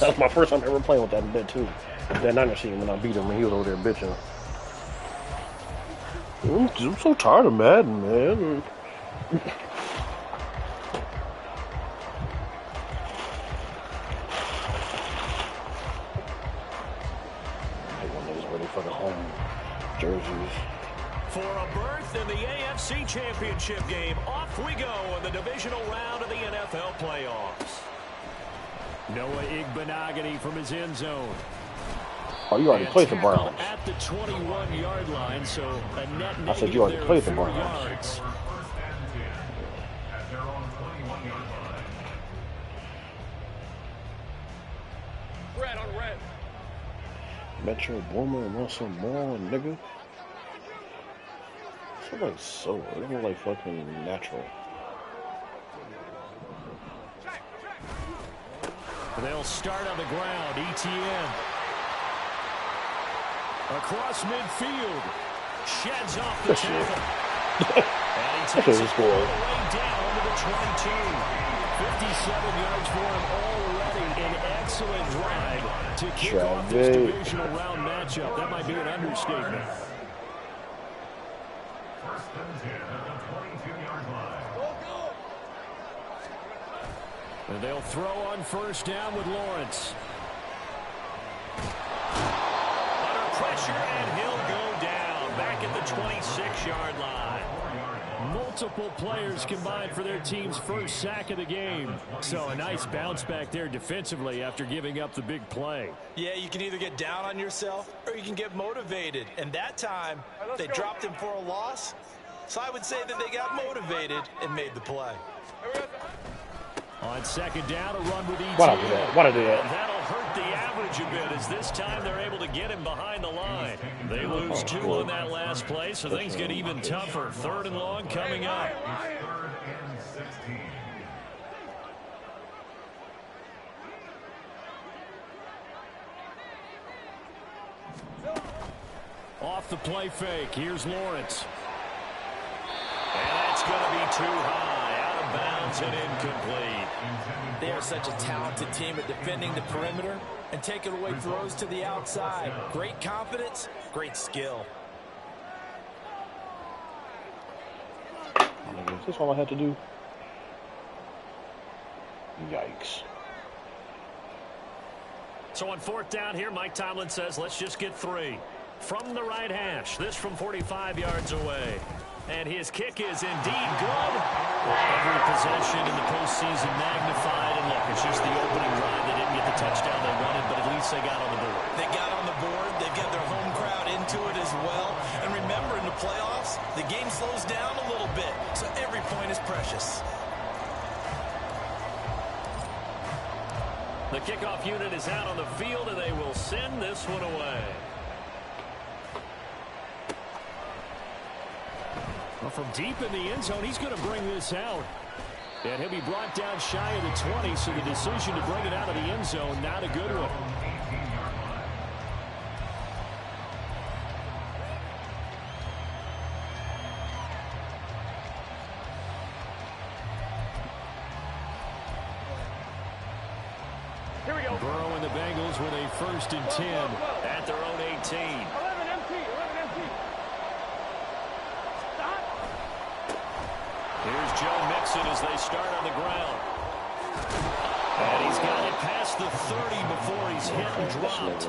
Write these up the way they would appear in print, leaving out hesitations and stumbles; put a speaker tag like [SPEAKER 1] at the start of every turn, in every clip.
[SPEAKER 1] That's my first time ever playing with that too. That Niners team when I beat him and he was over there bitching. I'm so tired of Madden, man. For the home jerseys.
[SPEAKER 2] For a berth in the AFC Championship game, off we go in the divisional round of the NFL playoffs. Noah Igbenogany from his end zone.
[SPEAKER 1] Oh, you already played the Browns.
[SPEAKER 2] At the 21-yard line, so a net
[SPEAKER 1] I said you already played the Browns.
[SPEAKER 2] Yards.
[SPEAKER 3] Red on red.
[SPEAKER 1] Metro Boomer and Russell Moore, nigga. It's like so. It look like fucking natural.
[SPEAKER 2] They'll start on the ground. ETN. Across midfield. Sheds off the tackle. And he takes it all the way down to the 22. 57 yards for him already. An excellent drive to kick off this divisional round matchup. That might be an understatement.
[SPEAKER 4] First and 10 at the 22-yard line.
[SPEAKER 2] And they'll throw on first down with Lawrence. Under pressure, and he'll go down back at the 26-yard line. Multiple players combined for their team's first sack of the game. So a nice bounce back there defensively after giving up the big play.
[SPEAKER 5] Yeah, you can either get down on yourself or you can get motivated. And that time, they dropped him for a loss. So I would say that they got motivated and made the play.
[SPEAKER 2] On second down, a run with ETN.
[SPEAKER 1] Why'd I do that? Why'd I do that?
[SPEAKER 2] That'll hurt the average a bit as this time they're able to get him behind the line. They lose 2 on that last play, so things get even tougher. 3rd and long coming up.
[SPEAKER 4] 3rd and 16.
[SPEAKER 2] Off the play fake, here's Lawrence. And that's going to be too high, out of bounds and incomplete.
[SPEAKER 5] They are such a talented team at defending the perimeter and taking away throws to the outside. Great confidence, great skill.
[SPEAKER 1] Is this all I had to do? Yikes.
[SPEAKER 2] So on 4th down here, Mike Tomlin says, let's just get 3. From the right hash, this from 45 yards away. And his kick is indeed good. Every possession in the postseason magnified. And look, it's just the opening drive. They didn't get the touchdown they wanted, but at least they got on the board.
[SPEAKER 5] They got on the board. They've got their home crowd into it as well. And remember, in the playoffs, the game slows down a little bit. So every point is precious.
[SPEAKER 2] The kickoff unit is out on the field, and they will send this one away. Well, from deep in the end zone, he's going to bring this out. And he'll be brought down shy of the 20, so the decision to bring it out of the end zone, not a good one.
[SPEAKER 3] Here we go.
[SPEAKER 2] Burrow and the Bengals with a 1st and 10 at their own 18.
[SPEAKER 3] 11 empty. Stop.
[SPEAKER 2] Here's Joe Mixon as they start on the ground. And he's got it past the 30 before he's hit and dropped.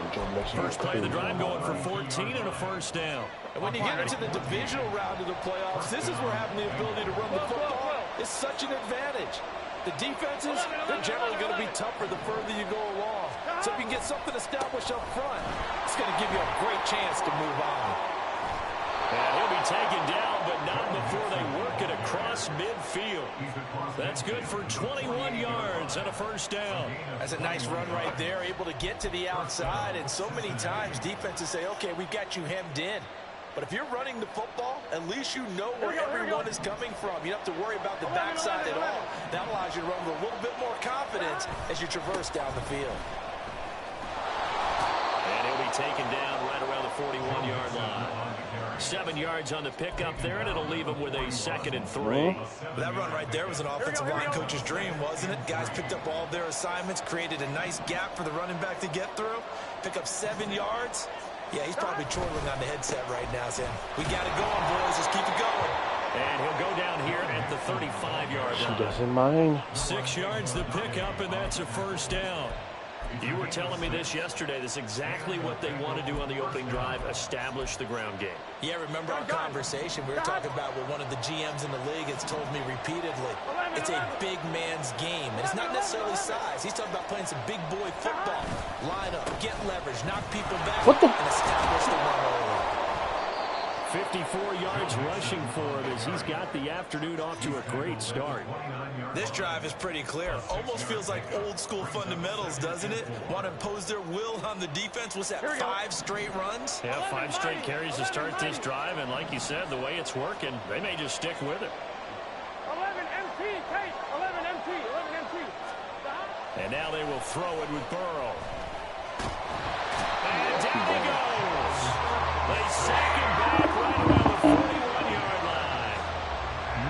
[SPEAKER 2] First play of the drive going for 14 and a 1st down.
[SPEAKER 5] And when you get into the divisional round of the playoffs, this is where having the ability to run the football is such an advantage. The defenses, they're generally going to be tougher the further you go along. So if you can get something established up front, it's going to give you a great chance to move on.
[SPEAKER 2] And he'll be taken down, but not before they work it across midfield. That's good for 21 yards and a 1st down.
[SPEAKER 5] That's a nice run right there, able to get to the outside. And so many times defenses say, okay, we've got you hemmed in. But if you're running the football, at least you know where everyone is coming from. You don't have to worry about the backside at all. That allows you to run with a little bit more confidence as you traverse down the field.
[SPEAKER 2] And he'll be be taken down right around the 41-yard line. 7 yards on the pickup there, and it'll leave him with a 2nd and 3.
[SPEAKER 5] That run right there was an offensive line coach's dream, wasn't it? Guys picked up all their assignments, created a nice gap for the running back to get through, pick up 7 yards. Yeah, he's probably chortling on the headset right now, saying, we got it going, boys. Let's keep it going.
[SPEAKER 2] And he'll go down here at the 35-yard line.
[SPEAKER 1] She doesn't mind.
[SPEAKER 2] 6 yards the pickup, and that's a 1st down. You were telling me this yesterday. This is exactly what they want to do on the opening drive, establish the ground game.
[SPEAKER 5] Yeah, remember our conversation? We were talking about what one of the GMs in the league has told me repeatedly. It's a big man's game, and it's not necessarily size. He's talking about playing some big boy football. Line up, get leverage, knock people back, and establish the run early.
[SPEAKER 2] 54 yards rushing for him as he's got the afternoon off to a great start.
[SPEAKER 5] This drive is pretty clear. Almost feels like old school fundamentals, doesn't it? Want to impose their will on the defense. What's that, 5 straight runs?
[SPEAKER 2] Yeah, 5 straight carries to start this drive, and like you said, the way it's working, they may just stick with it.
[SPEAKER 3] 11 MT, Kate. 11 MT, 11 MT. Stop.
[SPEAKER 2] And now they will throw it with Burrow. And down he goes. They sack him back right around the 41-yard line.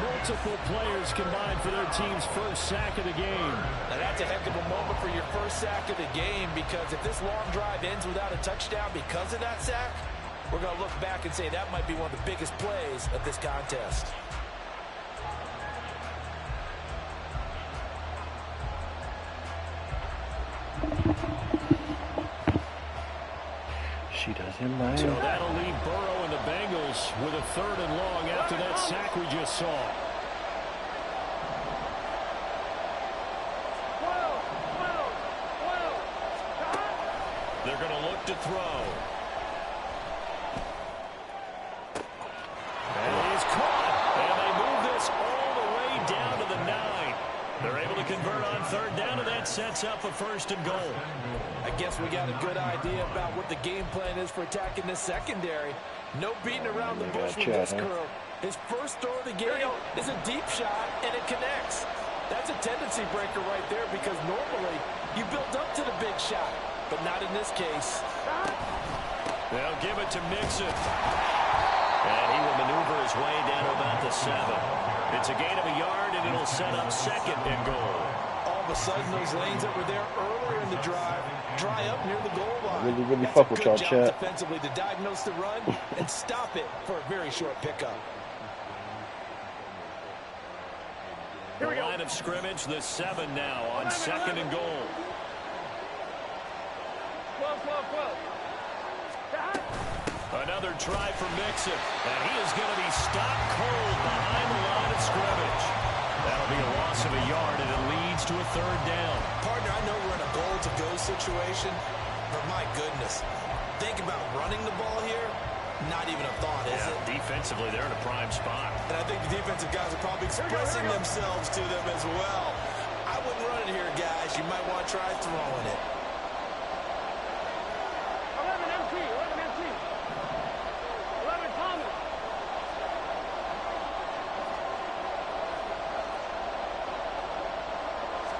[SPEAKER 2] Multiple players combined for their team's first sack of the game.
[SPEAKER 5] Now that's a heck of a moment for your first sack of the game, because if this long drive ends without a touchdown because of that sack, we're going to look back and say that might be one of the biggest plays of this contest.
[SPEAKER 1] She doesn't mind.
[SPEAKER 2] So that'll leave Burrow and the Bengals with a 3rd and long after that sack we just saw.
[SPEAKER 3] 12. Stop.
[SPEAKER 2] They're going to look to throw. And he's caught. And they move this all the way down to the 9. They're able to convert on 3rd down, and that sets up a 1st and goal.
[SPEAKER 5] I guess we got a good idea about what the game plan is for attacking this secondary. No beating around the bush with this crew. His first throw of the game is a deep shot, and it connects. That's a tendency breaker right there, because normally you build up to the big shot, but not in this case.
[SPEAKER 2] They'll give it to Mixon. And he will maneuver his way down to about the 7. It's a gain of a yard, and it'll set up 2nd and goal.
[SPEAKER 5] All of a sudden, those lanes that were there earlier in the drive dry up near the goal line.
[SPEAKER 1] Really fuck with y'all, chat.
[SPEAKER 5] Defensively to diagnose the run and stop it for a very short pickup.
[SPEAKER 2] The line of scrimmage, the 7 now on 2nd and goal.
[SPEAKER 3] 12.
[SPEAKER 2] Another try for Mixon, and he is going to be stopped cold behind the line of scrimmage. That'll be a loss of a yard, and it leads to a 3rd down.
[SPEAKER 5] Partner, I know we're in a goal-to-go situation, but my goodness, think about running the ball here. Not even a thought, is it?
[SPEAKER 2] Defensively, they're in a prime spot.
[SPEAKER 5] And I think the defensive guys are probably expressing themselves to them as well. I wouldn't run it here, guys. You might want to try throwing it.
[SPEAKER 3] 11 MT, 11 MT. 11 Thomas.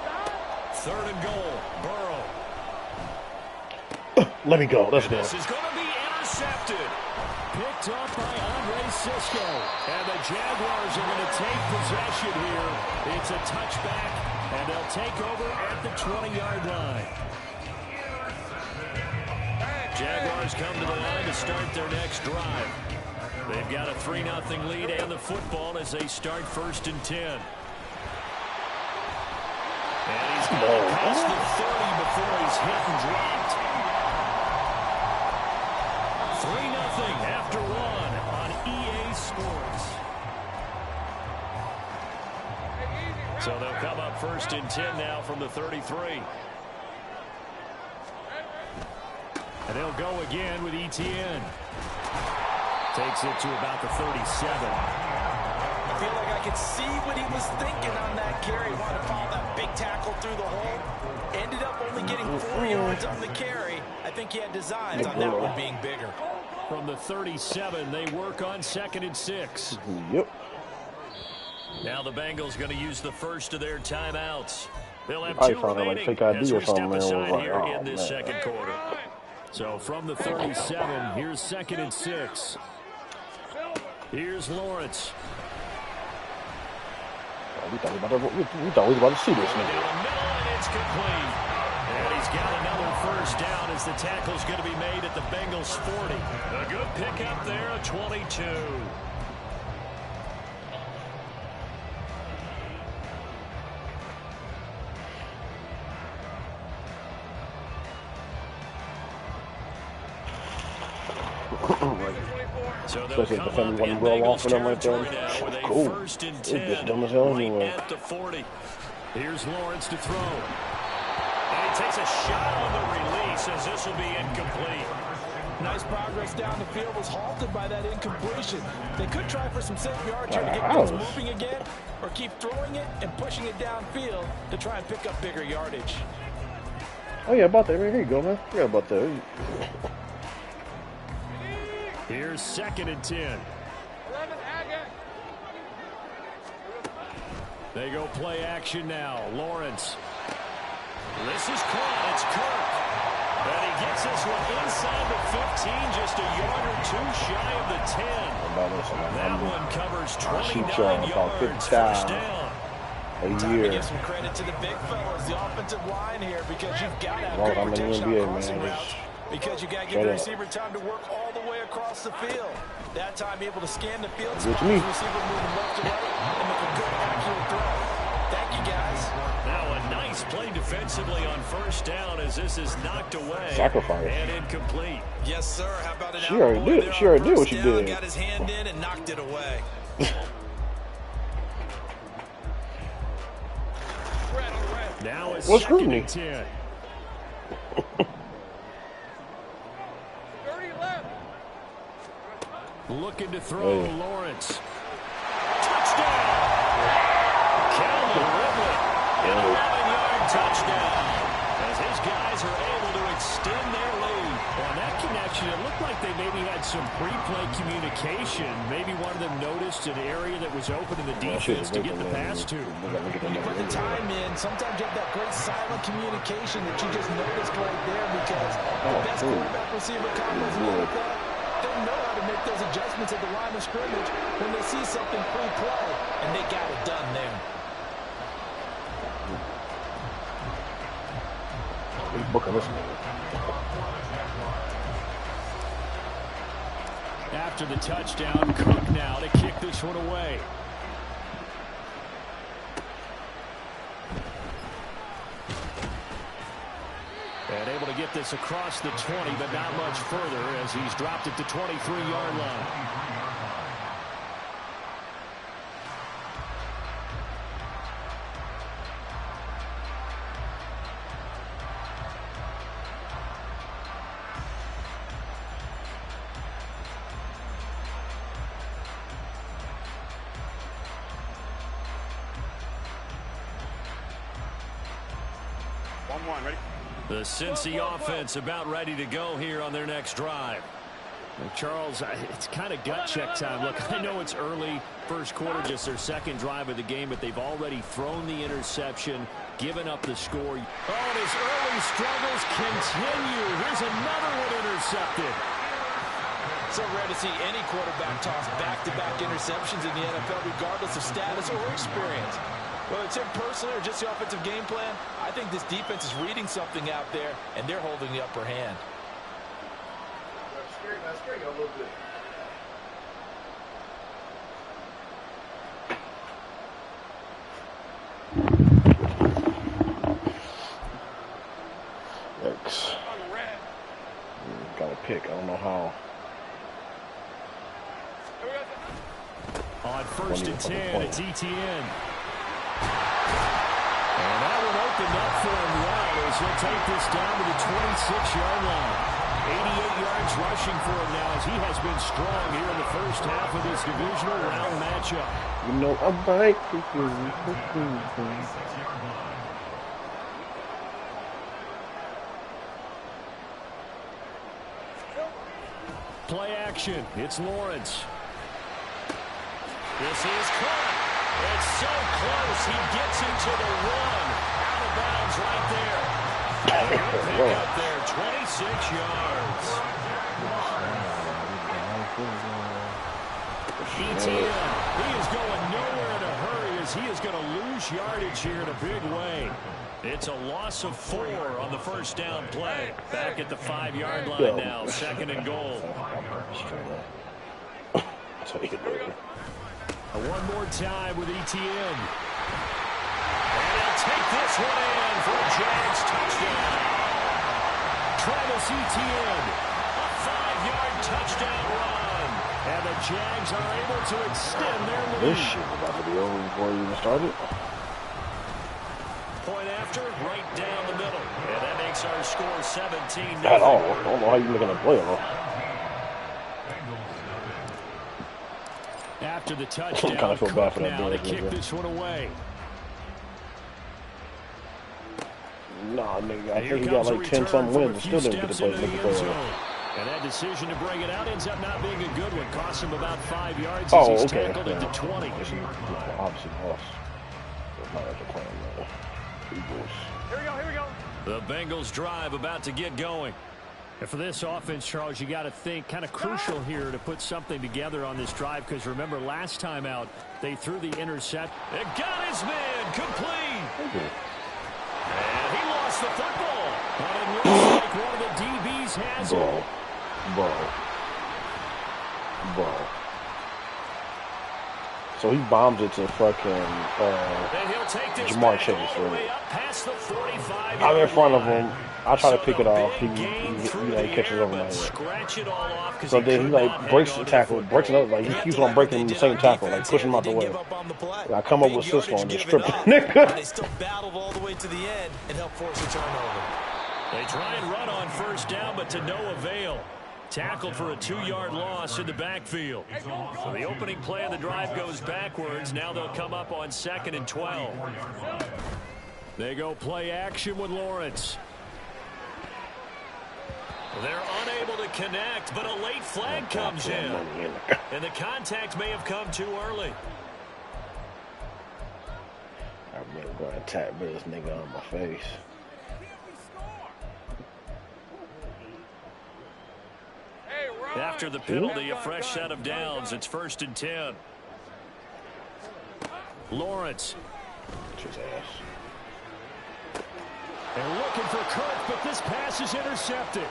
[SPEAKER 3] Stop.
[SPEAKER 2] 3rd and goal, Burrow.
[SPEAKER 1] Let me go. Let's go.
[SPEAKER 2] This is going to be intercepted. Picked up by Andre Cisco. And the Jaguars are going to take possession here. It's a touchback, and they'll take over at the 20-yard line. Jaguars come to the line to start their next drive. They've got a 3-0 lead and the football as they start 1st and 10. And he's going to pass the 30 before he's hit and dropped. 3-0 after 1 on EA Sports. So they'll come up 1st and 10 now from the 33. And they'll go again with Etienne. Takes it to about the 37.
[SPEAKER 5] I feel like I could see what he was thinking on that carry. Wanted to follow that big tackle through the hole. Ended up only getting 4 yards on the carry. I think he had designs on that one being bigger.
[SPEAKER 2] From the 37, they work on 2nd and 6.
[SPEAKER 1] Yep.
[SPEAKER 2] Now the Bengals going to use the first of their timeouts. They'll have
[SPEAKER 1] I
[SPEAKER 2] 2
[SPEAKER 1] found out, like,
[SPEAKER 2] remaining
[SPEAKER 1] fake ID
[SPEAKER 2] as
[SPEAKER 1] or
[SPEAKER 2] we step
[SPEAKER 1] something, man.
[SPEAKER 2] aside
[SPEAKER 1] Like,
[SPEAKER 2] here
[SPEAKER 1] oh,
[SPEAKER 2] in this
[SPEAKER 1] man.
[SPEAKER 2] 2nd quarter. So from the 37, here's 2nd and 6. Here's Lawrence.
[SPEAKER 1] We thought we was about to see this
[SPEAKER 2] Down
[SPEAKER 1] nigga.
[SPEAKER 2] the middle, and it's complete. And he's got another first down as the tackle's going to be made at the Bengals 40. A good pickup there, a 22. So
[SPEAKER 1] Especially if the family wasn't well off for them like that. Cool.
[SPEAKER 2] First and
[SPEAKER 1] It's
[SPEAKER 2] 10,
[SPEAKER 1] just dumb as hell
[SPEAKER 2] right
[SPEAKER 1] anyway.
[SPEAKER 2] at the 40. Here's Lawrence to throw. And he takes a shot on the release as this will be incomplete.
[SPEAKER 5] Nice progress down the field was halted by that incompletion. They could try for some safe yards here to get
[SPEAKER 1] Wow.
[SPEAKER 5] things moving again, or keep throwing it and pushing it downfield to try and pick up bigger yardage.
[SPEAKER 1] Oh yeah, about that. Here you go, man. Forgot about that.
[SPEAKER 2] Here's 2nd and 10.
[SPEAKER 3] 11 Agate.
[SPEAKER 2] They go play action now. Lawrence. This is caught. It's Kirk. And he gets this one inside the 15, just a yard or two shy of the 10. That one covers 29 yards. First down.
[SPEAKER 1] A
[SPEAKER 5] Time to
[SPEAKER 1] year.
[SPEAKER 5] give some credit to the big fellas, the offensive line here, because you've got to have
[SPEAKER 1] Well,
[SPEAKER 5] good
[SPEAKER 1] I'm in the
[SPEAKER 5] protection
[SPEAKER 1] NBA,
[SPEAKER 5] on crossing
[SPEAKER 1] man.
[SPEAKER 5] routes, because you got to give
[SPEAKER 1] Shut
[SPEAKER 5] the
[SPEAKER 1] up.
[SPEAKER 5] receiver time to work all the way across the field. That time able to scan the field,
[SPEAKER 1] Good
[SPEAKER 5] spot
[SPEAKER 1] to
[SPEAKER 5] the
[SPEAKER 1] me.
[SPEAKER 5] receiver moving left to right, and make a good, accurate throw. Thank you, guys.
[SPEAKER 2] Now a nice play defensively on first down as this is knocked away.
[SPEAKER 1] Sacrifice.
[SPEAKER 2] And incomplete.
[SPEAKER 5] Yes, sir. How about an
[SPEAKER 1] She already
[SPEAKER 5] outboard
[SPEAKER 1] did-
[SPEAKER 5] there
[SPEAKER 1] she
[SPEAKER 5] on
[SPEAKER 1] already did what
[SPEAKER 5] first
[SPEAKER 1] she
[SPEAKER 5] down,
[SPEAKER 1] did.
[SPEAKER 5] got his hand in and knocked it away.
[SPEAKER 2] Now it's
[SPEAKER 1] What's
[SPEAKER 2] 2nd
[SPEAKER 1] scrutiny?
[SPEAKER 2] and 10.
[SPEAKER 3] 30 left.
[SPEAKER 2] Looking to throw,
[SPEAKER 1] Hey.
[SPEAKER 2] Lawrence. Touchdown! Calvin Ridley. An 11-yard touchdown. As his guys are able to extend their lead. On that connection, it looked like they maybe had some pre-play communication. Maybe one of them noticed an area that was open in the defense to get the pass to.
[SPEAKER 5] When you put the time in, sometimes you have that great silent communication that you just noticed right there, because the best quarterback receiver combos in the NFL, they know how to make those adjustments at the line of scrimmage when they see something pre-play, and they got it done there.
[SPEAKER 1] Booking this.
[SPEAKER 2] After the touchdown, Cook now to kick this one away. And able to get this across the 20, but not much further as he's dropped it to 23-yard line.
[SPEAKER 3] Ready?
[SPEAKER 2] The Cincy offense about ready to go here on their next drive. And Charles, it's kind of gut check time. Look, I know it's early, first quarter, just their second drive of the game, but they've already thrown the interception, given up the score. Oh, and his early struggles continue. Here's another one intercepted.
[SPEAKER 5] So rare to see any quarterback toss back-to-back interceptions in the NFL, regardless of status or experience. Whether it's him personally or just the offensive game plan, I think this defense is reading something out there, and they're holding the upper hand.
[SPEAKER 1] Yikes. Got a pick. I don't know how.
[SPEAKER 2] On first and 10, it's ETN. And that one opened up for him well as he'll take this down to the 26-yard line. 88 yards rushing for him now as he has been strong here in the first half of this divisional round matchup.
[SPEAKER 1] You know, I'm right.
[SPEAKER 2] Play action. It's Lawrence. This is caught. It's so close. He gets it to the one. Out of bounds right there. Pick up there, 26 yards. ETN, he is going nowhere in a hurry as he is going to lose yardage here in a big way. It's a loss of 4 on the first down play. Back at the 5-yard line now, 2nd and goal. One more time with ETN. And they'll take this one in for a Jags touchdown. Travis Etienne, a 5-yard touchdown run. And the Jags are able to extend their lead.
[SPEAKER 1] This shit is about to be over before you even started.
[SPEAKER 2] Point after, right down the middle. And that makes our score 17-0.
[SPEAKER 1] At all. I don't know how you're looking at play though.
[SPEAKER 2] After the touchdown,
[SPEAKER 1] kind of feel bad for that
[SPEAKER 2] now to
[SPEAKER 1] dude,
[SPEAKER 2] kick this one away.
[SPEAKER 1] Nah, nigga, I think he got like 10-something wins and still didn't get to play.
[SPEAKER 2] And that decision to bring it out ends up not being a good one. Cost him about 5 yards
[SPEAKER 1] Oh,
[SPEAKER 2] as he's
[SPEAKER 1] okay.
[SPEAKER 2] tackled at the 20.
[SPEAKER 1] Obviously lost. Not at the plan, though.
[SPEAKER 3] Here we go.
[SPEAKER 2] The Bengals drive about to get going. And for this offense, Charles, you got to think kind of crucial here to put something together on this drive, because remember last time out they threw the intercept. It got his man complete. And he lost the football. And it looks like one of the DBs has it.
[SPEAKER 1] Bro. So he bombs it to fucking Jamar Chase, right? I'm in front of him. I try to pick it off. He catches over my head. So then he like breaks the tackle, breaks another, like he keeps on breaking the same tackle, like pushing him out the way. And I come up with Cisco and just strip the nigga.
[SPEAKER 5] They still battled all the way to the end and helped force a turnover.
[SPEAKER 2] They try and run on first down, but to no avail. Tackled for a 2-yard loss in the backfield. So the opening play of the drive goes backwards. Now they'll come up on 2nd and 12. They go play action with Lawrence. They're unable to connect, but a late flag comes in. And the contact may have come too early.
[SPEAKER 1] I'm really going to tap this nigga on my face.
[SPEAKER 2] After the penalty, a fresh set of downs. It's 1st and 10. Lawrence. They're looking for Kirk, but this pass is intercepted.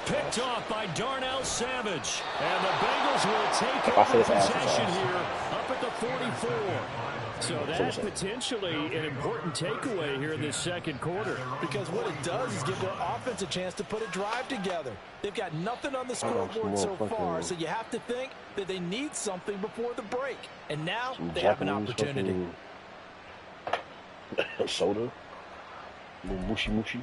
[SPEAKER 2] Picked off by Darnell Savage. And the Bengals will take over possession here up at the 44. So that's potentially an important takeaway here in this second quarter.
[SPEAKER 5] Because what it does is give their offense a chance to put a drive together. They've got nothing on the scoreboard so far, so you have to think that they need something before the break. And now they have an opportunity.
[SPEAKER 1] Soda. Mushy.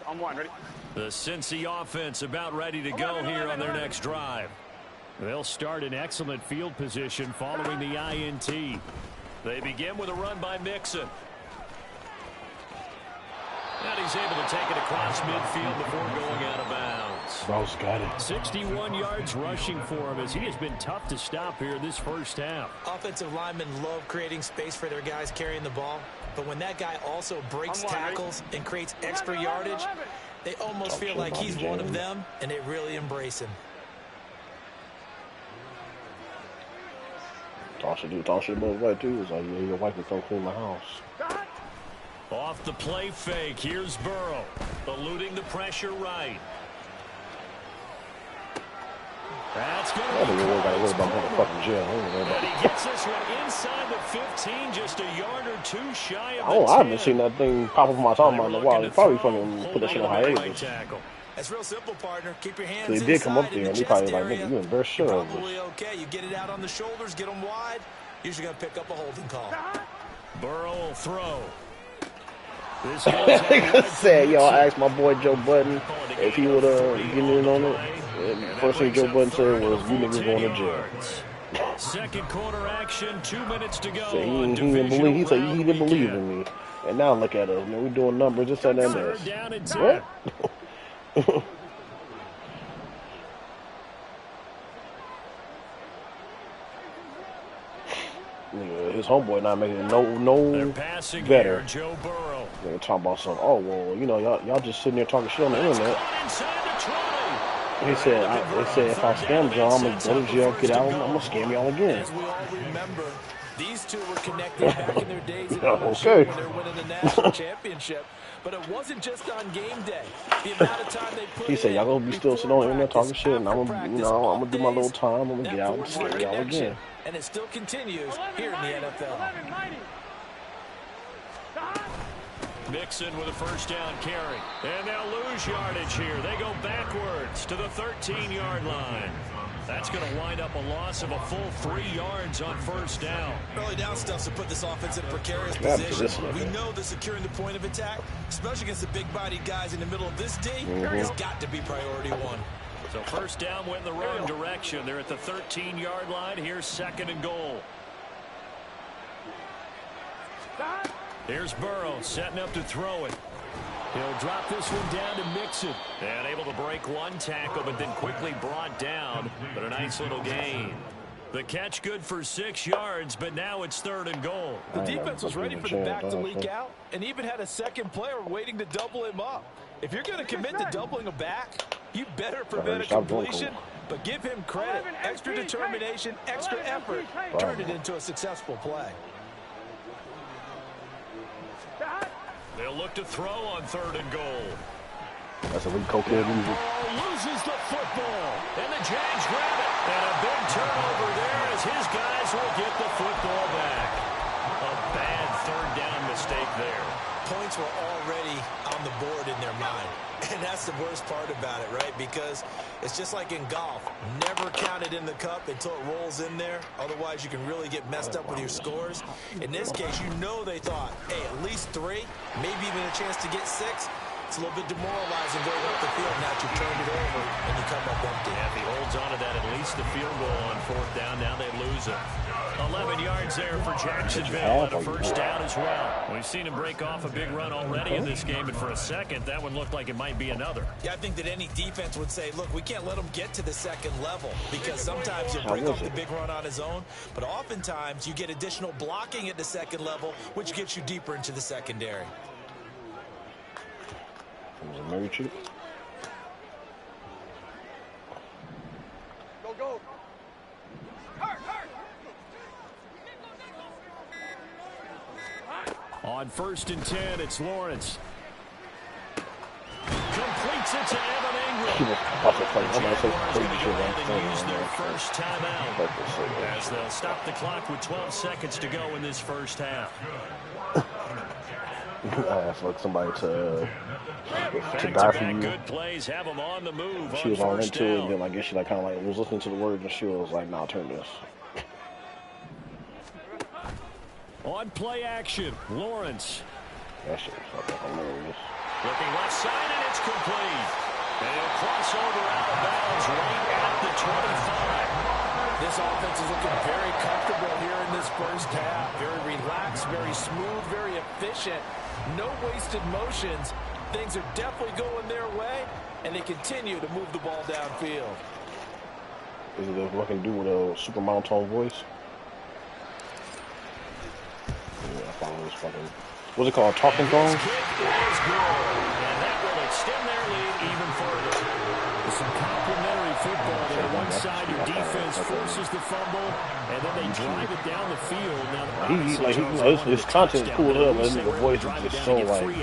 [SPEAKER 3] On one, ready?
[SPEAKER 2] The Cincy offense about ready to go here on their next drive. They'll start in excellent field position following the INT. They begin with a run by Mixon. And he's able to take it across midfield before going out of bounds.
[SPEAKER 1] Bro's got it.
[SPEAKER 2] 61 yards rushing for him as he has been tough to stop here this first half.
[SPEAKER 5] Offensive linemen love creating space for their guys carrying the ball. But when that guy also breaks tackles and creates extra yardage, they almost feel like he's one of them, and they really embrace him.
[SPEAKER 1] Toss it both way too. It's like, yeah, your wife will come clean my house.
[SPEAKER 2] Off the play fake, here's Burrow, eluding the pressure right. That's going to be and he gets this one inside the 15, just a yard or two shy of the 10.
[SPEAKER 1] I haven't seen that thing pop up on my timeline in a while. They probably fucking put that shit on hiatus.
[SPEAKER 5] That's real simple, partner. Keep your hands
[SPEAKER 1] So he did come up there, and he probably like,
[SPEAKER 5] area.
[SPEAKER 1] nigga, you embarrassed sure of
[SPEAKER 5] Probably
[SPEAKER 1] this.
[SPEAKER 5] okay. You get it out on the shoulders, get them wide. Usually going to pick up a holding call.
[SPEAKER 2] Burrow will throw. This
[SPEAKER 1] Nigga said, yo, I asked my boy Joe Budden if he would get in on it. And first thing Joe Budden said was, you niggas going to jail.
[SPEAKER 2] Second quarter action, 2 minutes to go.
[SPEAKER 1] So he didn't believe in me. And now look at us, man. We doing numbers, this and that. What? His homeboy not making it no better.
[SPEAKER 2] Joe Burrow.
[SPEAKER 1] They were talking about something. Oh well, you know, y'all just sitting there talking shit on the internet. He said, if I scam y'all, I'm gonna go to jail, get out, I'm gonna scam y'all again.
[SPEAKER 5] As we all remember, these two were connected back in their days at
[SPEAKER 1] Okay.
[SPEAKER 5] when they were winning the national championship. But it wasn't just on game day. The amount of time they put
[SPEAKER 1] He said, y'all gonna be still sitting on the internet talking shit, and I'm gonna do my little time. I'm gonna get out and scam y'all again.
[SPEAKER 5] And it still continues here in the NFL.
[SPEAKER 2] Mixon with a first down carry. And they'll lose yardage here. They go backwards to the 13-yard line. That's going to wind up a loss of a full 3 yards on first down.
[SPEAKER 5] Early down stuffs to put this offense in a precarious position. We know that securing the point of attack, especially against the big-bodied guys in the middle of this D, has got to be priority one.
[SPEAKER 2] So first down went the wrong direction. They're at the 13-yard line. Here's second and goal. Here's Burrow setting up to throw it. He'll drop this one down to Mixon. And able to break one tackle, but then quickly brought down. But a nice little gain. The catch good for 6 yards, but now it's third and goal.
[SPEAKER 5] The defense was ready for the back to leak out and even had a second player waiting to double him up. If you're going to commit to doubling a back, you better prevent a completion, but give him credit. Extra determination, extra effort, turn it into a successful play.
[SPEAKER 2] They'll look to throw on third and goal.
[SPEAKER 1] That's a weak cocaine music.
[SPEAKER 2] Loses the football, and the Jags grab it. And a big turnover there as his guys will get the football back. A bad third down mistake there.
[SPEAKER 5] Points were already on the board in their mind. And that's the worst part about it, right? Because it's just like in golf. Never count it in the cup until it rolls in there. Otherwise, you can really get messed up with your scores. In this case, you know they thought, hey, at least 3, maybe even a chance to get 6. It's a little bit demoralizing going up the field. Now you turned it over and you come up empty.
[SPEAKER 2] Yeah, if he holds on to that, at least the field goal on fourth down. Now they lose it. 11 yards there for Jacksonville and a first down as well. We've seen him break off a big run already in this game, and for a second, that one looked like it might be another.
[SPEAKER 5] Yeah, I think that any defense would say, look, we can't let him get to the second level because sometimes he'll break off the big run on his own, but oftentimes you get additional blocking at the second level, which gets you deeper into the secondary.
[SPEAKER 1] Was it Mary Chip?
[SPEAKER 3] Go.
[SPEAKER 2] On first and 10, it's Lawrence. Completes it to Evan Ingram. They use their first timeout as they'll stop the clock with 12 seconds to go in this first half.
[SPEAKER 1] I asked like somebody to die for you.
[SPEAKER 2] Good plays have them on the move.
[SPEAKER 1] She was all into it, and then I guess she like kind of like was listening to the words, and she was like, "Nah, turn this."
[SPEAKER 2] On play action, Lawrence.
[SPEAKER 1] That shit was fucking hilarious.
[SPEAKER 2] Looking left side, and it's complete. And he'll cross over out of bounds right at the 25.
[SPEAKER 5] This offense is looking very comfortable here in this first half. Very relaxed, very smooth, very efficient. No wasted motions. Things are definitely going their way, and they continue to move the ball downfield.
[SPEAKER 1] Is it a fucking dude with a super monotone voice? Yeah, I follow this fucking... What's it called? Talking phone?
[SPEAKER 2] Kick is good, and that will extend their lead even further. With some complimentary football there. One side, your defense forces the fumble, and then they drive it down the field. Now,
[SPEAKER 1] his content is cool up, but the voice is just so like...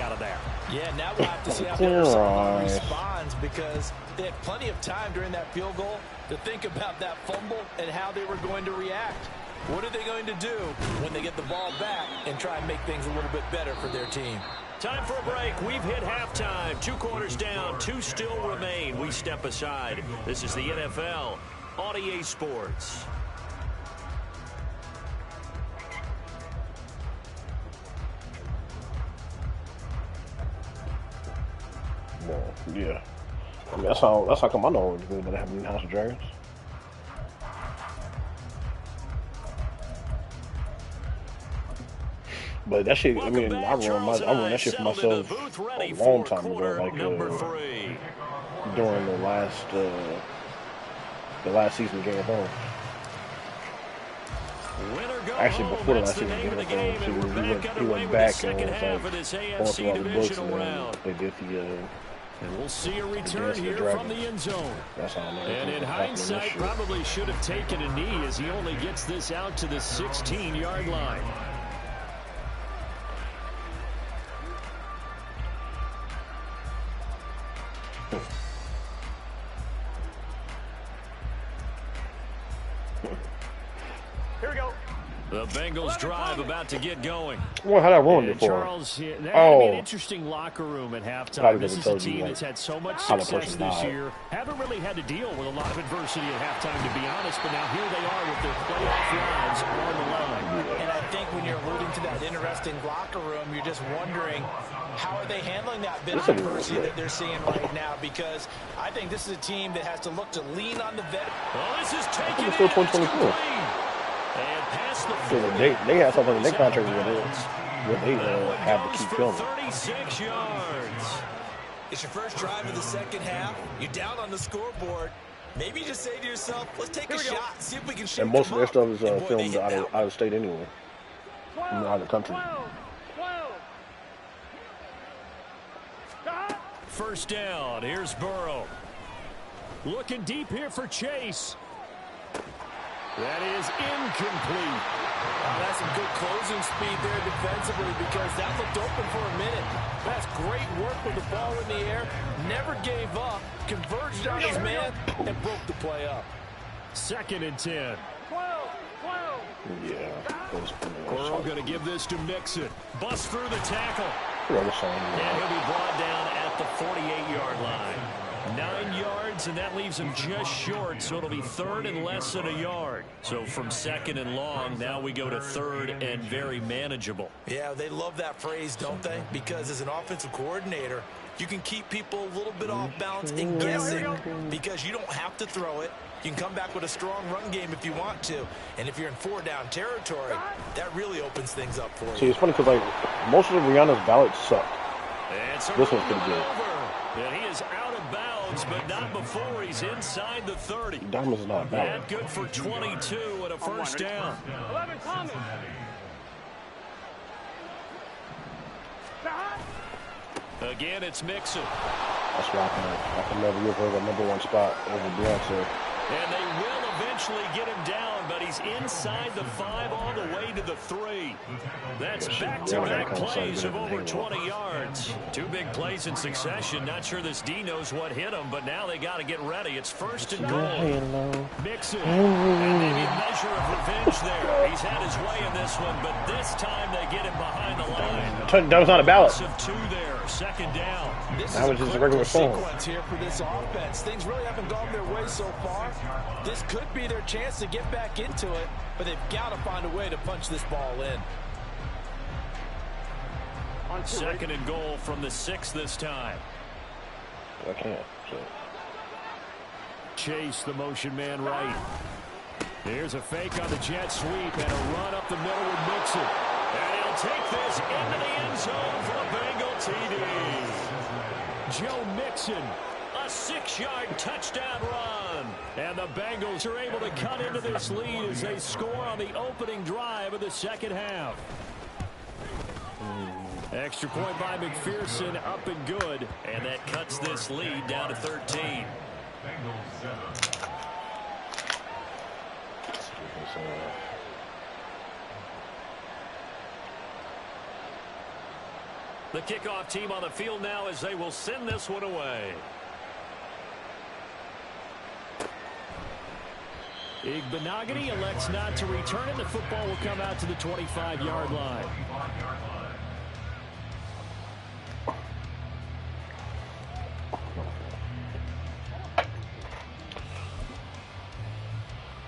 [SPEAKER 5] Yeah, now we'll have to see how the other side responds because they had plenty of time during that field goal to think about that fumble and how they were going to react. What are they going to do when they get the ball back and try and make things a little bit better for their team?
[SPEAKER 2] Time for a break. We've hit halftime. 2 quarters down. 2 still remain. We step aside. This is the NFL on EA Sports.
[SPEAKER 1] Well, yeah. I mean, that's how come I know it's good that happened in House of Dragons. But that shit, I mean, I run that shit for myself a long time ago, like during the last season of Game of Thrones. Actually, before that, I seen him get up there. He went back and was like all through all the books, and then they did the.
[SPEAKER 2] And we'll see a return here from the end zone.
[SPEAKER 1] That's how I know.
[SPEAKER 2] And in hindsight, probably should have taken a knee as he only gets this out to the 16-yard line.
[SPEAKER 3] Here we go.
[SPEAKER 2] The Bengals drive about to get going.
[SPEAKER 1] Well, how that ruined it for
[SPEAKER 2] Charles, that would be an interesting locker room at halftime. This is a team that's had so much success this year. Haven't really had to deal with a lot of adversity at halftime, to be honest, but now here they are with their playoff lives on the line.
[SPEAKER 5] And I think when you're alluding to that interesting locker room, you're just wondering how are they handling that bit of adversity that they're seeing right now, because I think this is a team that has to look to lean on the vet.
[SPEAKER 2] Well, this is taking
[SPEAKER 1] it. 2024.
[SPEAKER 2] And past the
[SPEAKER 1] they had something in their contract with it. What they have to keep filming.
[SPEAKER 2] 36 yards.
[SPEAKER 5] It's your first drive of the second half. You're down on the scoreboard. Maybe you just say to yourself, let's take a shot, see if we can shake them up.
[SPEAKER 1] And most of their stuff is filmed out of state anyway. Out of the country.
[SPEAKER 2] First down. Here's Burrow. Looking deep here for Chase. That is incomplete.
[SPEAKER 5] That's some good closing speed there defensively, because that looked open for a minute. That's great work with the ball in the air. Never gave up. Converged on his man and broke the play up.
[SPEAKER 2] 2nd and 10.
[SPEAKER 3] 12.
[SPEAKER 1] Yeah.
[SPEAKER 2] Burrow going to give this to Mixon. Bust through the tackle. And he'll be brought down at the 48-yard line. 9 yards, and that leaves him just short, so it'll be 3rd and less than a yard. So from 2nd and long, now we go to 3rd and very manageable.
[SPEAKER 5] Yeah, they love that phrase, don't they? Because as an offensive coordinator, you can keep people a little bit off balance and guessing, because you don't have to throw it. You can come back with a strong run game if you want to. And if you're in 4-down territory, that really opens things up for you.
[SPEAKER 1] See, it's funny because, like, most of Rihanna's ballots suck. This one's pretty good.
[SPEAKER 2] And he is out of bounds, but not before he's inside the 30.
[SPEAKER 1] Diamond's not bad.
[SPEAKER 2] That good for 22 and a first down.
[SPEAKER 3] 11 Thomas.
[SPEAKER 2] Again, it's Mixon.
[SPEAKER 1] That's why I can never give her the #1 spot over Beyonce.
[SPEAKER 2] And they will eventually get him down, but he's inside the 5 all the way to the 3. That's back-to-back plays of over 20 yards. 2 big plays in succession. Not sure this D knows what hit him, but now they got to get ready. It's 1st and goal. Mixon. And maybe a measure of revenge there. He's had his way in this one, but this time they get him behind the line.
[SPEAKER 1] That was not a ballot.
[SPEAKER 2] Of 2 there. 2nd down.
[SPEAKER 1] That was just a regular
[SPEAKER 5] sequence here for this offense. Things really haven't gone their way so far. This could be their chance to get back into it, but they've got to find a way to punch this ball in.
[SPEAKER 2] 2nd and goal from the 6 this time.
[SPEAKER 1] I can't. So.
[SPEAKER 2] Chase, the motion man right. Here's a fake on the jet sweep and a run up the middle with Mixon. And he'll take this into the end zone for a Bengal TD. Joe Mixon, a 6-yard touchdown run. And the Bengals are able to cut into this lead as they score on the opening drive of the second half. Extra point by McPherson, up and good. And that cuts this lead down to 13. The kickoff team on the field now as they will send this one away. Igbenogany elects not to return it. The football will come out to the 25-yard line.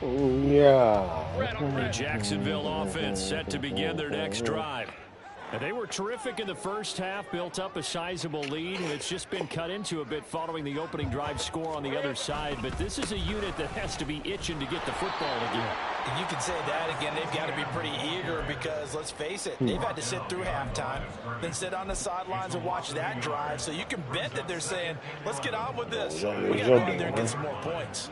[SPEAKER 1] Yeah.
[SPEAKER 2] The Jacksonville offense set to begin their next drive. And they were terrific in the first half, built up a sizable lead, and it's just been cut into a bit following the opening drive score on the other side. But this is a unit that has to be itching to get the football again.
[SPEAKER 5] And you can say that again. They've got to be pretty eager because, let's face it, they've had to sit through halftime, then sit on the sidelines and watch that drive. So you can bet that they're saying, let's get on with this. We got to go out there and get some more points.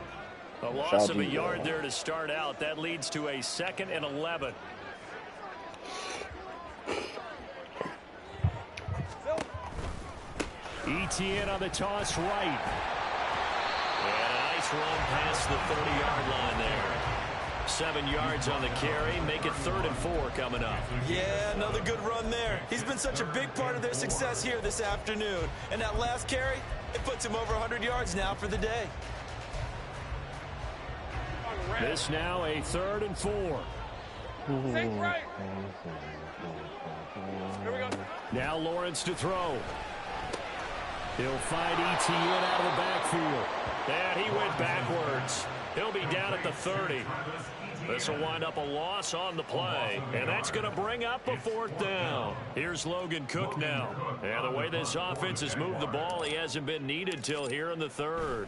[SPEAKER 2] A loss of a yard there to start out. That leads to a 2nd and 11. ETN on the toss right. And a nice run past the 30-yard line there. 7 yards on the carry. Make it 3rd and 4 coming up.
[SPEAKER 5] Yeah, another good run there. He's been such a big part of their success here this afternoon. And that last carry, it puts him over 100 yards now for the day.
[SPEAKER 2] This now a 3rd and 4.
[SPEAKER 3] Think right. Here we go.
[SPEAKER 2] Now Lawrence to throw. He'll find ETN out of the backfield. And he went backwards. He'll be down at the 30. This will wind up a loss on the play. And that's going to bring up a 4th down. Here's Logan Cook now. And the way this offense has moved the ball, he hasn't been needed till here in the 3rd.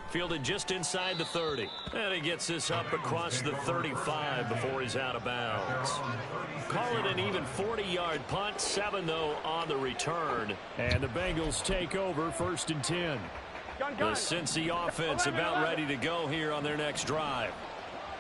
[SPEAKER 2] Fielded just inside the 30. And he gets this up across the 35 before he's out of bounds. Call it an even 40-yard punt. 7, though, on the return. And the Bengals take over 1st and 10. The Cincy offense about ready to go here on their next drive.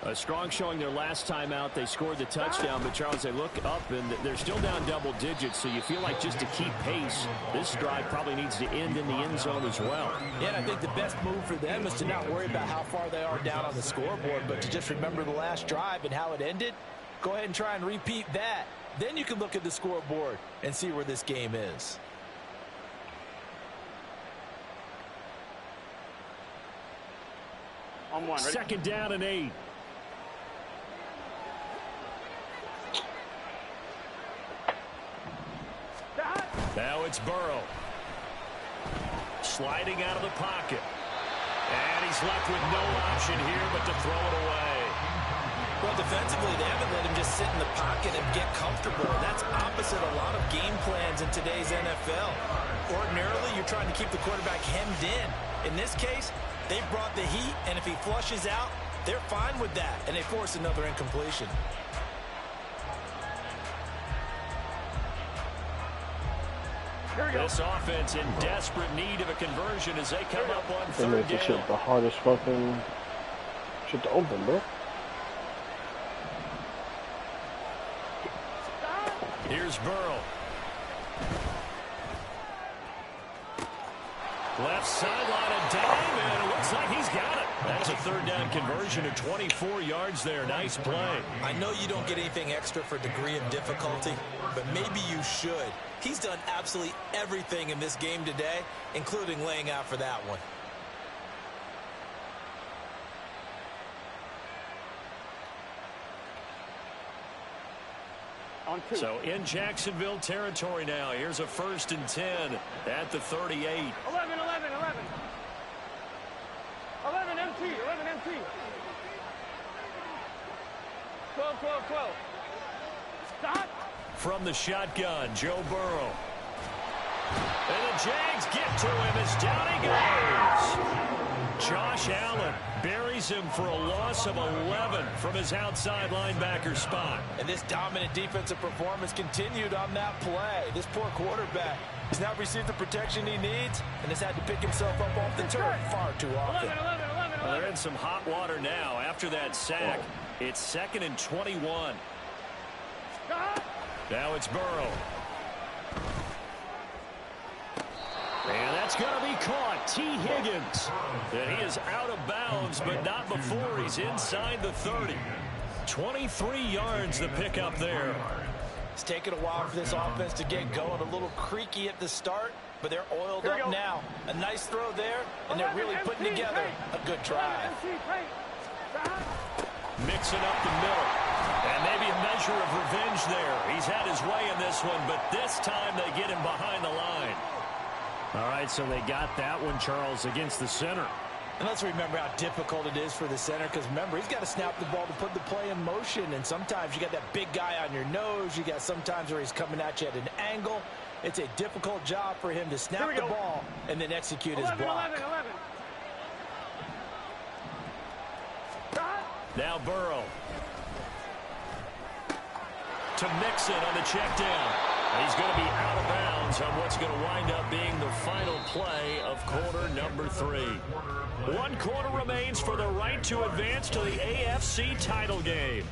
[SPEAKER 2] A strong showing their last time out. They scored the touchdown, but Charles, they look up and they're still down double digits, so you feel like just to keep pace, this drive probably needs to end in the end zone as well.
[SPEAKER 5] Yeah, and I think the best move for them is to not worry about how far they are down on the scoreboard, but to just remember the last drive and how it ended. Go ahead and try and repeat that. Then you can look at the scoreboard and see where this game is.
[SPEAKER 3] On 1. Ready?
[SPEAKER 2] 2nd down and 8. Now it's Burrow. Sliding out of the pocket. And he's left with no option here but to throw it away.
[SPEAKER 5] Well, defensively, they haven't let him just sit in the pocket and get comfortable. And that's opposite a lot of game plans in today's NFL. Ordinarily, you're trying to keep the quarterback hemmed in. In this case, they brought the heat, and if he flushes out, they're fine with that, and they force another incompletion.
[SPEAKER 2] This offense in desperate need of a conversion as they come up on 3rd down.
[SPEAKER 1] Shit the hardest fucking shit to open, bro.
[SPEAKER 2] Here's Burrow. Left sideline a dime, and it looks like he's got it. That's a 3rd down conversion of 24 yards there. Nice play.
[SPEAKER 5] I know you don't get anything extra for degree of difficulty, but maybe you should. He's done absolutely everything in this game today, including laying out for that one.
[SPEAKER 3] On 2.
[SPEAKER 2] So in Jacksonville territory now. Here's a 1st and 10 at the 38.
[SPEAKER 3] 11, 11, 11. 11 MT, 11 MT. 12, 12, 12. Stop.
[SPEAKER 2] From the shotgun, Joe Burrow. And the Jags get to him as down he goes. Josh Allen buries him for a loss of 11 from his outside linebacker spot.
[SPEAKER 5] And this dominant defensive performance continued on that play. This poor quarterback has not received the protection he needs and has had to pick himself up off the turf far too often.
[SPEAKER 3] 11, 11, 11, 11.
[SPEAKER 2] Well, they're in some hot water now. After that sack, it's 2nd and 21.
[SPEAKER 3] Stop.
[SPEAKER 2] Now it's Burrow. And that's going to be caught. T. Higgins. And he is out of bounds, but not before he's inside the 30. 23 yards the pickup there.
[SPEAKER 5] It's taken a while for this offense to get going. A little creaky at the start, but they're oiled up now. A nice throw there, and they're really putting together a good drive.
[SPEAKER 2] Mixing up the middle. And maybe a measure of revenge there. He's had his way in this one, but this time they get him behind the line. All right, so they got that one, Charles, against the center.
[SPEAKER 5] And let's remember how difficult it is for the center, because remember, he's got to snap the ball to put the play in motion, and sometimes you got that big guy on your nose. You got sometimes where he's coming at you at an angle. It's a difficult job for him to snap the ball and then execute his block.
[SPEAKER 3] 11, 11.
[SPEAKER 2] Now Burrow. To Mixon on the check down. He's going to be out of bounds on what's going to wind up being the final play of quarter number 3. 1 quarter remains for the right to advance to the AFC title game.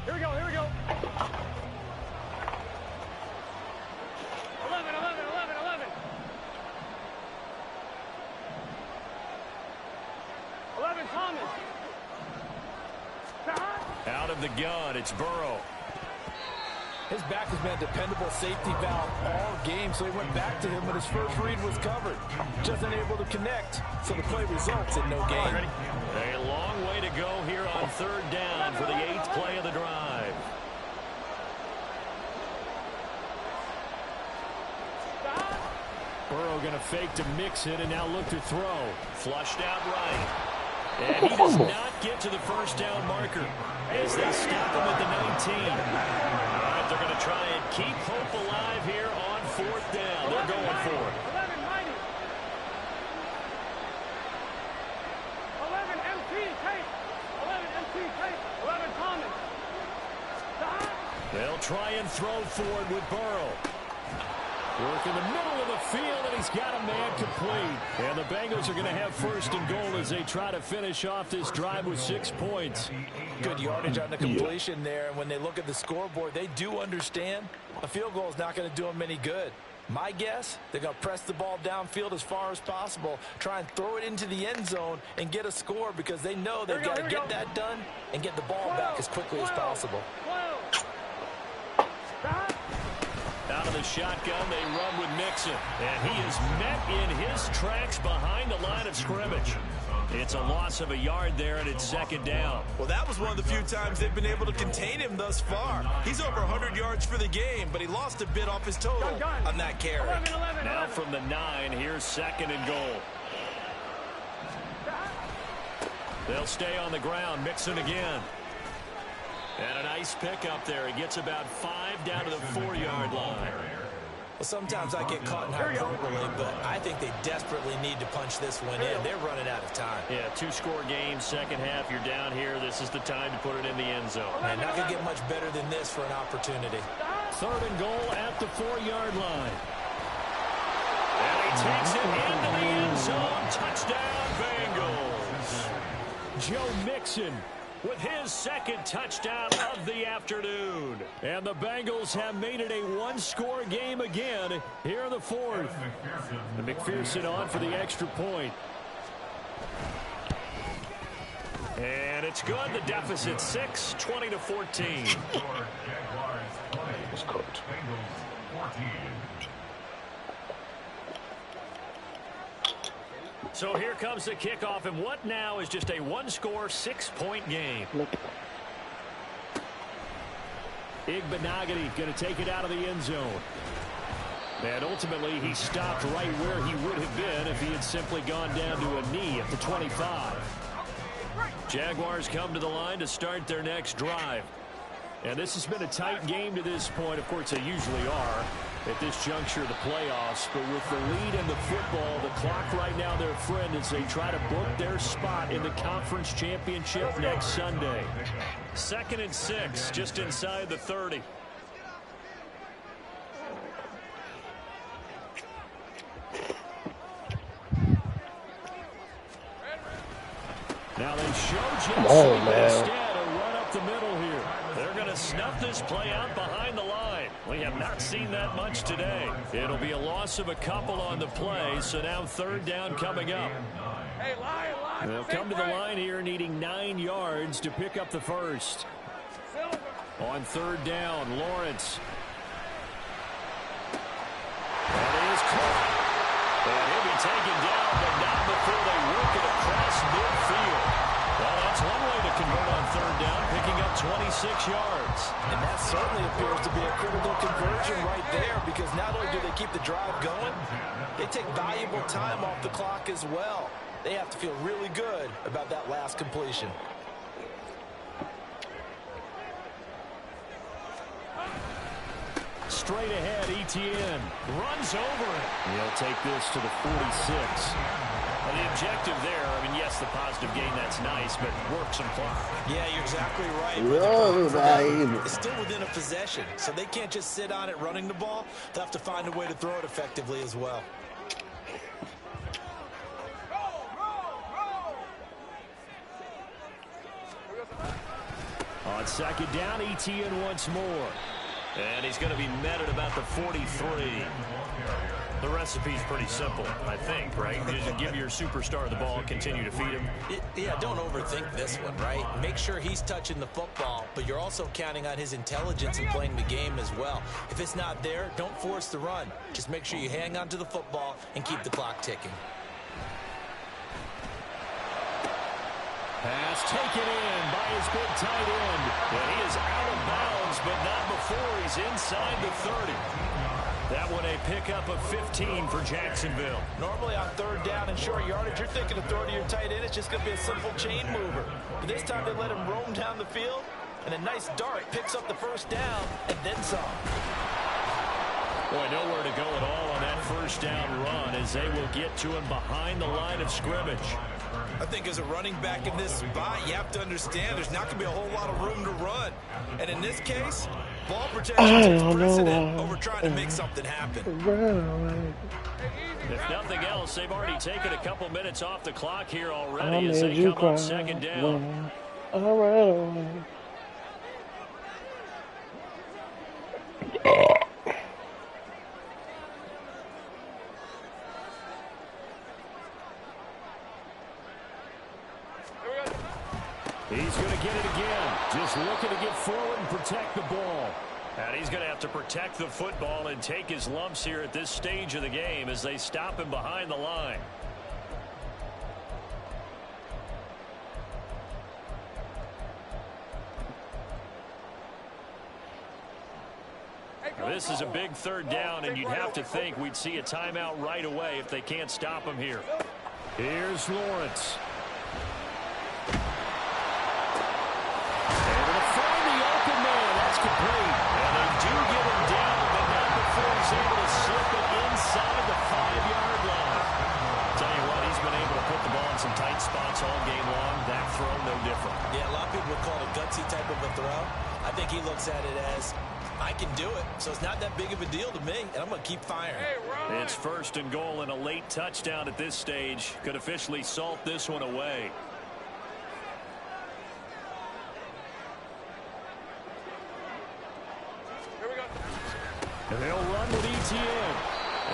[SPEAKER 3] Here we go, here we go. 11, 11, 11, 11. 11, Thomas.
[SPEAKER 2] Out of the gun, it's Burrow.
[SPEAKER 5] His back has been a dependable safety valve all game, so he went back to him when his first read was covered. Just unable to connect, so the play results in no gain.
[SPEAKER 2] A long way to go here on 3rd down for the 8th play of the drive. Burrow going to fake to mix it and now look to throw. Flushed out right. And he does not get to the first down marker as they stop him at the 19. All right, they're going to try and keep hope alive here on 4th down. They're going for it.
[SPEAKER 3] 11, Mighty. 11, MT, Tate. 11, MT, Tate. 11, Thomas.
[SPEAKER 2] They'll try and throw forward with Burrow. Work in the middle of the field, and he's got a man complete. And the Bengals are going to have 1st and goal as they try to finish off this drive with 6 points.
[SPEAKER 5] Good yardage on the completion there, and when they look at the scoreboard, they do understand a field goal is not going to do them any good. My guess, they're going to press the ball downfield as far as possible, try and throw it into the end zone and get a score because they know they've got to get that done and get the ball back as quickly as possible.
[SPEAKER 2] Out of the shotgun, they run with Mixon. And he is met in his tracks behind the line of scrimmage. It's a loss of a yard there, and it's 2nd down.
[SPEAKER 5] Well, that was one of the few times they've been able to contain him thus far. He's over 100 yards for the game, but he lost a bit off his total on that carry.
[SPEAKER 3] 11, 11,
[SPEAKER 2] Now
[SPEAKER 3] 11.
[SPEAKER 2] from the 9, here's 2nd and goal. They'll stay on the ground. Mixon again. And a nice pickup there. He gets about 5 down to the 4-yard line.
[SPEAKER 5] Well, sometimes I get caught in hyperbole, but I think they desperately need to punch this one in. They're running out of time.
[SPEAKER 2] Yeah, 2-score game, 2nd half. You're down here. This is the time to put it in the end zone.
[SPEAKER 5] And not going to get much better than this for an opportunity.
[SPEAKER 2] 3rd and goal at the 4-yard line. And he takes it into the end zone. Touchdown, Bengals. Joe Mixon with his 2nd touchdown of the afternoon. And the Bengals have made it a 1-score game again here in the 4th. And McPherson on for the extra point. And it's good. The deficit 6, 20-14.
[SPEAKER 1] It's cooked.
[SPEAKER 2] So here comes the kickoff, and what now is just a 1-score, 6-point game. Igbenogany going to take it out of the end zone. And ultimately, he stopped right where he would have been if he had simply gone down to a knee at the 25. Jaguars come to the line to start their next drive. And this has been a tight game to this point. Of course, they usually are at this juncture of the playoffs. But with the lead in the football, the clock right now their friend as they try to book their spot in the conference championship next Sunday. 2nd and 6, just inside the 30. Now they show Jesse instead a run up the middle here. They're going to snuff this play out behind the line. We have not seen that much today. It'll be a loss of a couple on the play, so now 3rd down coming up.
[SPEAKER 3] Hey, line.
[SPEAKER 2] They'll come to the line here needing 9 yards to pick up the 1st. On 3rd down, Lawrence. And he is caught. And he'll be taken down, but not before they work it across midfield. Well, that's one way to convert on 3rd down, picking up 26 yards.
[SPEAKER 5] And that certainly appears to be a critical conversion right there, because not only do they keep the drive going, they take valuable time off the clock as well. They have to feel really good about that last completion.
[SPEAKER 2] Straight ahead, Etienne runs over it. He'll take this to the 46. Well, the objective there, I mean, yes, the positive gain, that's nice, but work some clock.
[SPEAKER 5] Yeah, you're exactly right. It's still within a possession, so they can't just sit on it running the ball. They'll have to find a way to throw it effectively as well.
[SPEAKER 2] On second down, Etienne once more. And he's going to be met at about the 43. The recipe's pretty simple, I think, right? You just give your superstar the ball, continue to feed him.
[SPEAKER 5] Yeah, don't overthink this one, right? Make sure he's touching the football, but you're also counting on his intelligence in playing the game as well. If it's not there, don't force the run. Just make sure you hang on to the football and keep the clock ticking.
[SPEAKER 2] Pass taken in by his big tight end. And he is out of bounds, but not before he's inside the 30. That one a pickup of 15 for Jacksonville.
[SPEAKER 5] Normally on third down and short yardage, you're thinking of throwing to your tight end. It's just going to be a simple chain mover. But this time they let him roam down the field, and a nice dart picks up the first down and then some.
[SPEAKER 2] Boy, nowhere to go at all on that first down run as they will get to him behind the line of scrimmage.
[SPEAKER 5] I think as a running back in this spot, you have to understand there's not going to be a whole lot of room to run. And in this case, ball protection takes precedent over trying to make something happen.
[SPEAKER 2] If nothing else, they've already taken a couple minutes off the clock here already as they come on second down.
[SPEAKER 1] All right.
[SPEAKER 2] He's going to get it again. Just looking to get forward and protect the ball. And he's going to have to protect the football and take his lumps here at this stage of the game as they stop him behind the line. This is a big third down, and you'd have to think we'd see a timeout right away if they can't stop him here. Here's Lawrence. Complete. And they do get him down, but not before he's able to slip it inside the 5-yard line. Tell you what, he's been able to put the ball in some tight spots all game long. That throw, no different.
[SPEAKER 5] Yeah, a lot of people would call it a gutsy type of a throw. I think he looks at it as, I can do it, so it's not that big of a deal to me, and I'm going to keep firing.
[SPEAKER 2] It's first and goal and a late touchdown at this stage. Could officially salt this one away. And they'll run with Etienne.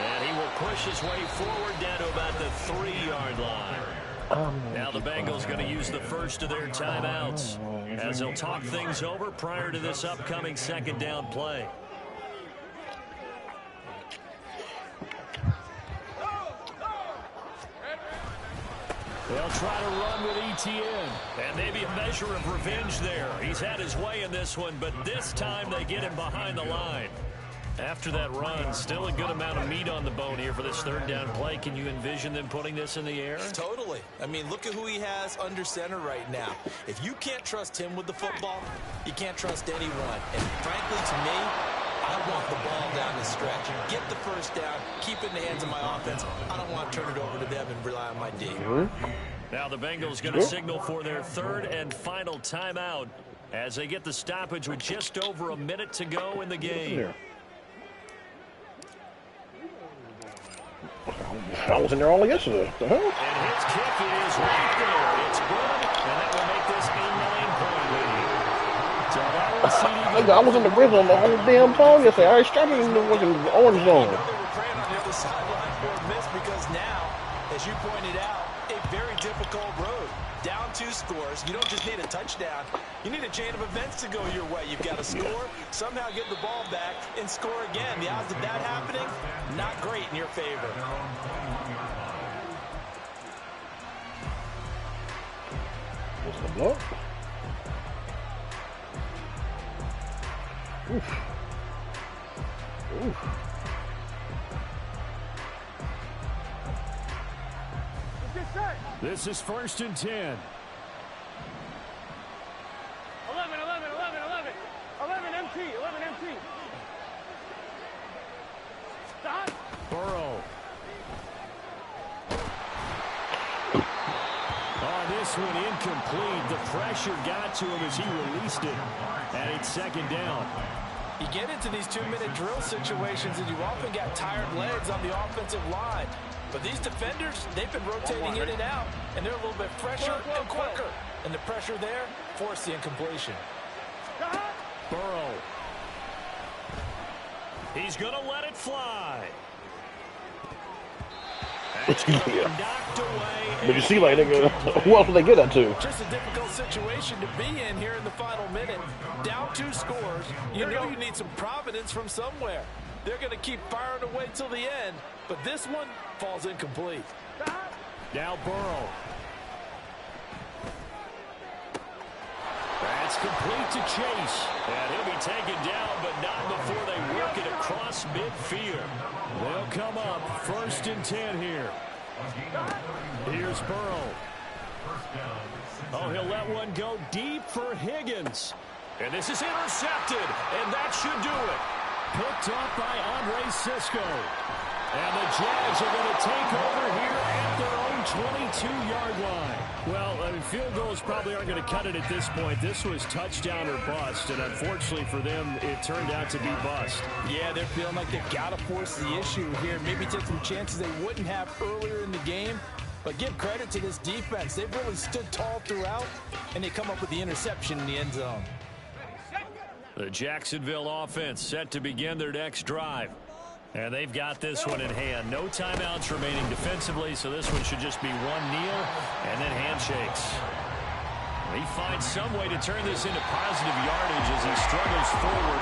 [SPEAKER 2] And he will push his way forward down to about the 3-yard line. Now the Bengals going to use the first of their timeouts as they'll talk things over prior to this upcoming second down play. They'll try to run with Etienne. And maybe a measure of revenge there. He's had his way in this one, but this time they get him behind the line. After that run, still a good amount of meat on the bone here for this third down play. Can you envision them putting this in the air?
[SPEAKER 5] Totally. I mean, look at who he has under center right now. If you can't trust him with the football, you can't trust anyone. And frankly, to me, I want the ball down the stretch. Get the first down, keep it in the hands of my offense. I don't want to turn it over to them and rely on my D.
[SPEAKER 2] Now the Bengals going to signal for their third and final timeout as they get the stoppage with just over a minute to go in the game.
[SPEAKER 1] I was in there all yesterday. What the hell?
[SPEAKER 2] And his kick is right there. It's good, and that will make this a 9-point lead. So that one,
[SPEAKER 1] I was in the red zone the whole damn time yesterday. I started in the fucking orange zone.
[SPEAKER 5] They were praying on the other sideline for a miss because now, as you pointed out, a very difficult road. Down 2 scores. You don't just need a touchdown. You need a chain of events to go your way. You've got to score, somehow get the ball back, and score again. The odds of that happening, not great in your favor.
[SPEAKER 1] What's the block? Oof. Oof.
[SPEAKER 2] This is 1st and 10.
[SPEAKER 3] 11, 11, 11, 11. 11 MT, 11 MT.
[SPEAKER 2] this one incomplete. The pressure got to him as he released it. And it's second down.
[SPEAKER 5] You get into these 2-minute drill situations, and you often got tired legs on the offensive line. But these defenders, they've been rotating in and out, and they're a little bit fresher and quicker. And the pressure there forced the incompletion.
[SPEAKER 2] Burrow. He's going to let it fly.
[SPEAKER 1] Yeah.
[SPEAKER 2] Knocked away.
[SPEAKER 1] But you see, like, nigga, who else would they get that to?
[SPEAKER 5] Just a difficult situation to be in here in the final minute. Down 2 scores, you know you need some providence from somewhere. They're going to keep firing away till the end, but this one falls incomplete.
[SPEAKER 2] Now Burrow. That's complete to Chase. And he'll be taken down, but not before they work it across midfield. They'll come up 1st and 10 here. Here's Burrow. Oh, he'll let one go deep for Higgins. And this is intercepted, and that should do it. Picked up by Andre Sisco. And the Jags are going to take over here at their own 22-yard line. Well, I mean, field goals probably aren't going to cut it at this point. This was touchdown or bust, and unfortunately for them, it turned out to be bust.
[SPEAKER 5] Yeah, they're feeling like they've got to force the issue here. Maybe take some chances they wouldn't have earlier in the game. But give credit to this defense. They've really stood tall throughout, and they come up with the interception in the end zone.
[SPEAKER 2] The Jacksonville offense set to begin their next drive. And they've got this one in hand. No timeouts remaining defensively, so this one should just be one kneel and then handshakes. He finds some way to turn this into positive yardage as he struggles forward.